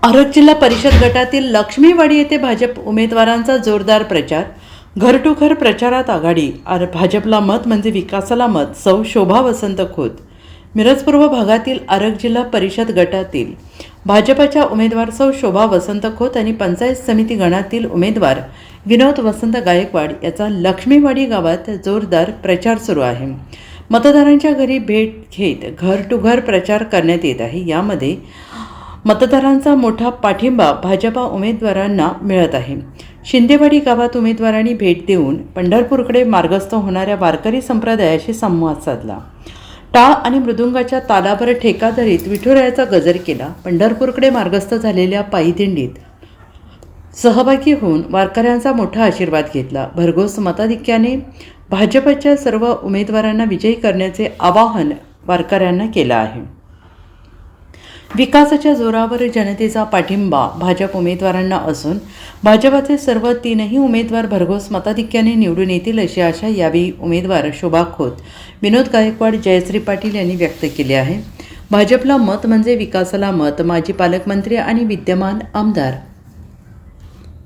आरग जिल्हा परिषद गटातील लक्ष्मीवाडी येथे भाजप उमेदवारांचा जोरदार प्रचार. घर टू घर प्रचारात आघाडी. भाजपला मत म्हणजे विकासाला मत. सौ शोभा वसंत खोत. मिरज पूर्व भागातील आरग जिल्हा परिषद गटातील भाजपच्या उमेदवार सौ शोभा वसंत खोत आणि पंचायत समिती गणातील उमेदवार विनोद वसंत गायकवाड याचा लक्ष्मीवाडी गावात जोरदार प्रचार सुरू आहे. मतदारांच्या घरी भेट घेत घर टू घर प्रचार करण्यात येत आहे. यामध्ये मतदारांचा मोठा पाठिंबा भाजपा उमेदवारांना मिळत आहे. शिंदेवाडी गावात उमेदवारांनी भेट देऊन पंढरपूरकडे मार्गस्थ होणाऱ्या वारकरी संप्रदायाशी संवाद साधला. टाळ आणि मृदुंगाच्या तालावर ठेका धरीत विठुरायाचा गजर केला. पंढरपूरकडे मार्गस्थ झालेल्या पायी दिंडीत सहभागी होऊन वारकऱ्यांचा मोठा आशीर्वाद घेतला. भरघोस मताधिक्याने भाजपच्या सर्व उमेदवारांना विजयी करण्याचे आवाहन वारकऱ्यांना केलं आहे. विकासाच्या जोरावर जनतेचा पाठिंबा भाजप उमेदवारांना असून भाजपचे सर्व तीनही उमेदवार भरघोस मताधिक्याने निवडून येतील अशी आशा यावेळी उमेदवार शोभा खोत, विनोद गायकवाड, जयश्री पाटील यांनी व्यक्त केली आहे. भाजपला मत म्हणजे विकासाला मत. माजी पालकमंत्री आणि विद्यमान आमदार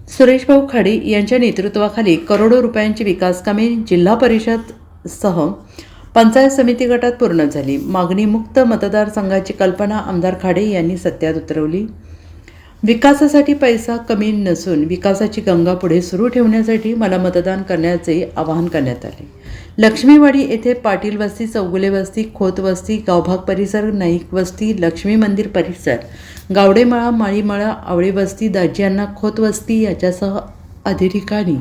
सुरेशभाऊ खाडे यांच्या नेतृत्वाखाली करोडो रुपयांची विकासकामे जिल्हा परिषदसह पंचायत समिती गटात पूर्ण झाली. मागणीमुक्त मतदारसंघाची कल्पना आमदार खाडे यांनी सत्यात उतरवली. विकासासाठी पैसा कमी नसून विकासाची गंगा पुढे सुरू ठेवण्यासाठी मला मतदान करण्याचे आवाहन करण्यात आले. लक्ष्मीवाडी येथे पाटील वस्ती, चौगुले वस्ती, खोत वस्ती, गावभाग परिसर, नाईक वस्ती, लक्ष्मी मंदिर परिसर, गावडेमळा, माळीमळा, आवळे वस्ती, दाजीअण्णा खोत वस्ती याच्यासह अधिक ठिकाणी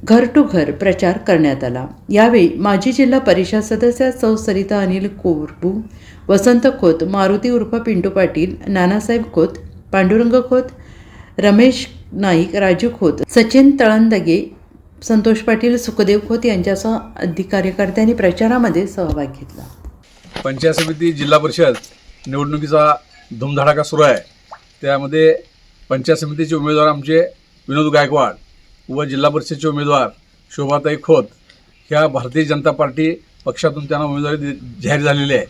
घर टू घर प्रचार करण्यात आला. यावेळी माजी जिल्हा परिषद सदस्य सौ सरिता अनिल कोरबू, वसंत खोत, मारुती उर्फ पिंटू पाटील, नानासाहेब खोत, पांडुरंग खोत, रमेश नाईक, राजू खोत, सचिन तळंदगे, संतोष पाटील, सुखदेव खोत यांच्यासह अधिक कार्यकर्त्यांनी प्रचारामध्ये सहभाग घेतला. पंचायत समिती जिल्हा परिषद निवडणुकीचा धुमधडाका सुरू आहे. त्यामध्ये पंचायत समितीचे उमेदवार आमचे विनोद गायकवाड व जिल्हा परिषदेचे उमेदवार शोभाताई खोत ह्या भारतीय जनता पार्टी पक्षातून त्यांना उमेदवारी जाहीर झालेली आहे.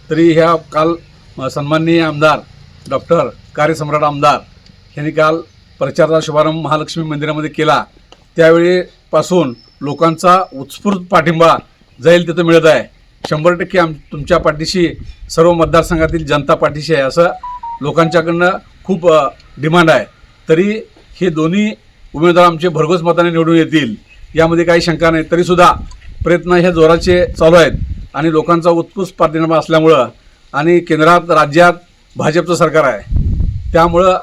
तरी ह्या काल सन्माननीय आमदार डॉक्टर कार्यसम्राट आमदार यांनी काल प्रचाराचा शुभारंभ महालक्ष्मी मंदिरामध्ये केला. त्यावेळीपासून लोकांचा उत्स्फूर्त पाठिंबा जाईल तिथं मिळत आहे. 100% तुमच्या पाठीशी सर्व मतदारसंघातील जनता पाठीशी आहे असं लोकांच्याकडनं खूप डिमांड आहे. तरी हे दोन्ही उमेदवार आमचे भरघोस मताने निवडून येतील यामध्ये काही शंका नाही. तरीसुद्धा प्रयत्न हे जोराचे चालू आहेत आणि लोकांचा उत्कृष्ट पाठिंबा असल्यामुळं आणि केंद्रात राज्यात भाजपचं सरकार आहे त्यामुळं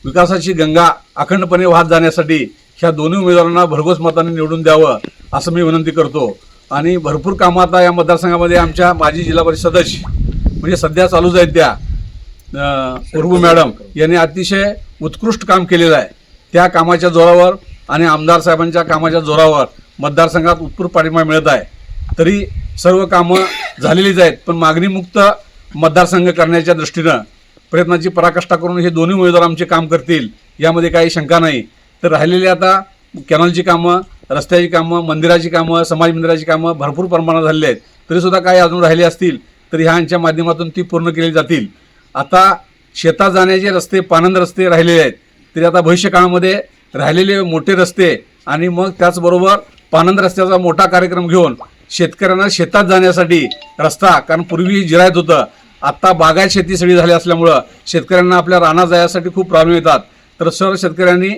विकासाची गंगा अखंडपणे वाहत जाण्यासाठी ह्या दोन्ही उमेदवारांना भरघोस मताने निवडून द्यावं असं मी विनंती करतो. आणि भरपूर कामं आता या मतदारसंघामध्ये आमच्या माजी जिल्हा परिषद सदस्य म्हणजे सध्या चालूच आहेत त्या उर्बू मॅडम यांनी अतिशय उत्कृष्ट काम केलेलं आहे. त्या कामाच्या जोरावर आणि आमदार साहेबांच्या कामाच्या जोरावर मतदारसंघात उत्स्फूर्त पाठिंबा मिळत आहे. तरी सर्व कामं झालेलीच आहेत पण मागणीमुक्त मतदारसंघ करण्याच्या दृष्टीनं प्रयत्नाची पराकाष्ठा करून हे दोन्ही उमेदवार आमचे काम करतील यामध्ये काही शंका नाही. तर राहिलेली आता कॅनलची कामं, रस्त्याची कामं, मंदिराची कामं, समाज मंदिराची कामं भरपूर प्रमाणात झालेली आहेत. तरीसुद्धा काही अजून राहिली असतील तर ह्यांच्या माध्यमातून ती पूर्ण केली जातील. आता शेतात जाण्याचे रस्ते, पानंद रस्ते राहिलेले आहेत. तरी आता भविष्यकाळामध्ये राहिलेले मोठे रस्ते आणि मग त्याचबरोबर पानंद रस्त्याचा मोठा कार्यक्रम घेऊन शेतकऱ्यांना शेतात जाण्यासाठी रस्ता, कारण पूर्वी जिरायत होतं, आत्ता बागायत शेती सगळी झाली असल्यामुळं शेतकऱ्यांना आपल्या रानात जाण्यासाठी खूप प्रॉब्लेम येतात. तर सर्व शेतकऱ्यांनी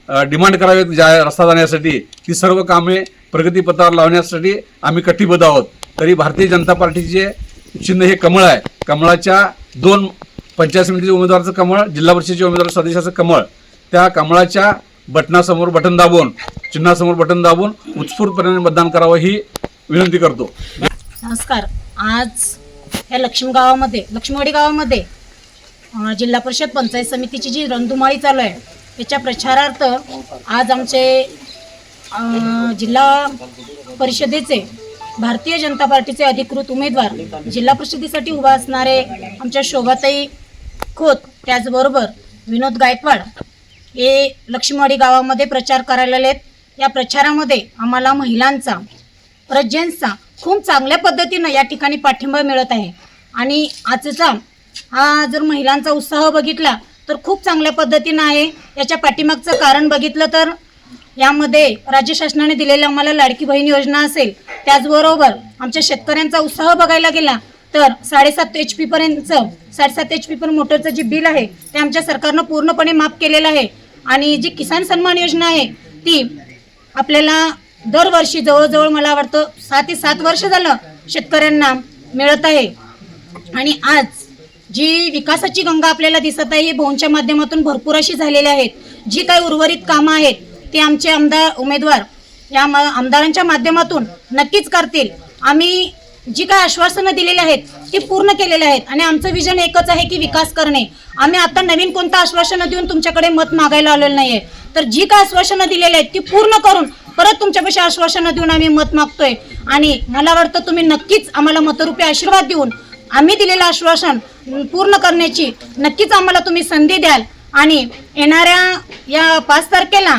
डिमांड करावेत रस्ता जाण्यासाठी. ती सर्व कामे प्रगतीपथावर लावण्यासाठी आम्ही कटिबद्ध आहोत. तरी भारतीय जनता पार्टीचे चिन्ह हे कमळ आहे. कमळाच्या 2 पंचायत समितीचे उमेदवाराचं कमळ, जिल्हा परिषदेचे उमेदवार सदस्याचं कमळ, त्या कमळाच्या बटनासमोर बटन दाबून, चिन्हासमोर बटन दाबून उत्स्फूर्तपणे मतदान करावं ही विनंती करतो. नमस्कार. आज या लक्ष्मीवाडी गावामध्ये जिल्हा परिषद पंचायत समितीची जी रणधुमाळी चालू आहे त्याच्या प्रचारार्थ आज आमचे जिल्हा परिषदेचे भारतीय जनता पार्टीचे अधिकृत उमेदवार जिल्हा परिषदेसाठी उभा असणारे आमच्या शोभाताई खोत, त्याचबरोबर विनोद गायकवाड हे लक्ष्मीवाडी गावामध्ये प्रचार करायला आलेत. या प्रचारामध्ये आम्हाला महिलांचा, जेंट्सचा खूप चांगल्या पद्धतीनं या ठिकाणी पाठिंबा मिळत आहे. आणि आजचा हा जर महिलांचा उत्साह बघितला तर खूप चांगल्या पद्धतीनं आहे. याच्या पाठीमागचं कारण बघितलं तर यामध्ये राज्य शासनाने दिलेल्या आम्हाला लाडकी बहीण योजना असेल, त्याचबरोबर आमच्या शेतकऱ्यांचा उत्साह बघायला गेला तर 7.5 HP पर्यंतचं 7.5 HP पर्यंत मोटरचं जे बिल आहे ते आमच्या सरकारनं पूर्णपणे माफ केलेलं आहे. आणि जी किसान सन्मान योजना आहे ती आपल्याला दरवर्षी जवळजवळ मला वाटतं 6 ते 7 वर्ष झालं शेतकऱ्यांना मिळत आहे. आणि आज जी विकासाची गंगा आपल्याला दिसत आहे ही भोनच्या माध्यमातून भरपूर अशी झालेली आहेत. जी काही उर्वरित कामं आहेत ती आमचे उमेदवार या आमदारांच्या माध्यमातून नक्कीच करतील. आम्ही जी काही आश्वासनं दिलेली आहेत ती पूर्ण केलेली आहेत आणि आमचं विजन एकच आहे की विकास करणे. आम्ही आता नवीन कोणतं आश्वासनं देऊन तुमच्याकडे मत मागायला आलेलं नाहीये, तर जी काय आश्वासनं दिलेली आहेत ती पूर्ण करून परत तुमच्यापाशी आश्वासनं देऊन आम्ही मत मागतोय. आणि मला वाटतं तुम्ही नक्कीच आम्हाला मतरूपी आशीर्वाद देऊन आम्ही दिलेलं आश्वासन पूर्ण करण्याची नक्कीच आम्हाला तुम्ही संधी द्याल. आणि येणाऱ्या या 5 तारखेला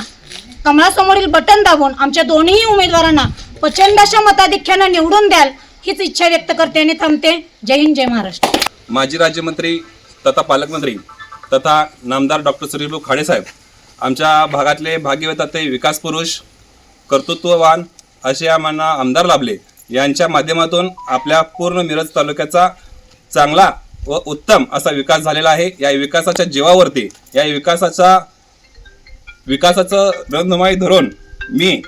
कमळासमोरील बटन दाबून आमच्या दोन्ही उमेदवारांना प्रचंड अशा मताधिक्यानं निवडून द्याल हीच इच्छा व्यक्त करते आणि थांबते. जय हिंद, जय महाराष्ट्र. माजी राज्यमंत्री तथा पालकमंत्री तथा नामदार डॉक्टर सुरेशभाऊ खाडेसाहेब आमच्या भागातले भाग्यवताते विकास पुरुष, कर्तृत्ववान असे आम्हाला आमदार लाभले. यांच्या माध्यमातून आपल्या पूर्ण मिरज तालुक्याचा चांगला व उत्तम असा विकास झालेला आहे. या विकासाच्या जीवावरती या विकासाचं रणधुमाळी धरून मी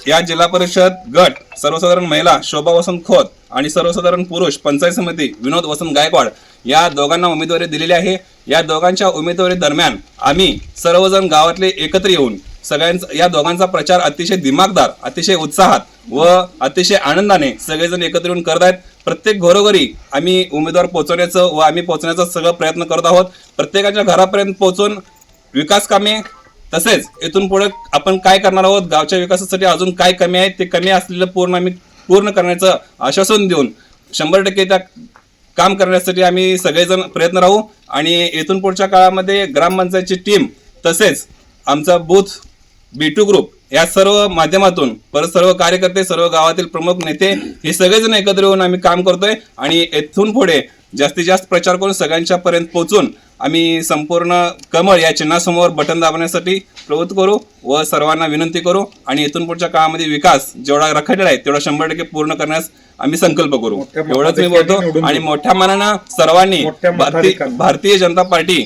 या जिल्हा परिषद गट सर्वसाधारण महिला शोभा वसंत खोत आणि सर्वसाधारण पुरुष पंचायत समिती विनोद वसंत गायकवाड या दोघांना उमेदवारी दिलेली आहे. या दोघांच्या उमेदवारी दरम्यान आम्ही सर्वजण गावातले एकत्र येऊन या दोघांचा प्रचार अतिशय दिमागदार, अतिशय उत्साहात व अतिशय आनंदाने सगळेजण एकत्र येऊन करत आहेत. प्रत्येक घरोघरी आम्ही उमेदवार पोहोचवण्याचं व आम्ही पोहोचण्याचा सगळं प्रयत्न करत आहोत. प्रत्येकाच्या घरापर्यंत पोहोचून विकास कामे तसेच इथून पुढे आपण काय करणार आहोत, गावच्या विकासासाठी अजून काय कमी आहे ते कमी असलेलं आम्ही पूर्ण करण्याचं आश्वासन देऊन 100% त्या काम करण्यासाठी आम्ही सगळेजण प्रयत्न राहू. आणि इथून पुढच्या काळामध्ये ग्रामपंचायतची टीम तसेच आमचा बूथ B2 ग्रुप या सर्व माध्यमातून परत सर्व कार्यकर्ते, सर्व गावातील प्रमुख नेते हे सगळेजण एकत्र येऊन आम्ही काम करतोय. आणि इथून पुढे जास्तीत जास्त प्रचार करून सगळ्यांच्या पर्यंत पोहोचून आम्ही संपूर्ण कमळ या चिन्हासमोर बटन दाबण्यासाठी प्रवृत्त करू व सर्वांना विनंती करू. आणि इथून पुढच्या काळामध्ये विकास जेवढा रखडलेला आहे तेवढा 100% पूर्ण करण्यास आम्ही संकल्प करू. एवढंच मी बोलतो. आणि मोठ्या मनानं सर्वांनी भारतीय जनता पार्टी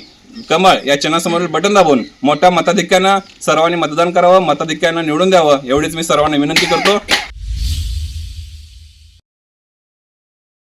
कमळ या चिन्हासमोर बटन दाबून मोठ्या मताधिक्यानं सर्वांनी मतदान करावं, मताधिक्यानं निवडून द्यावं एवढीच मी सर्वांना विनंती करतो.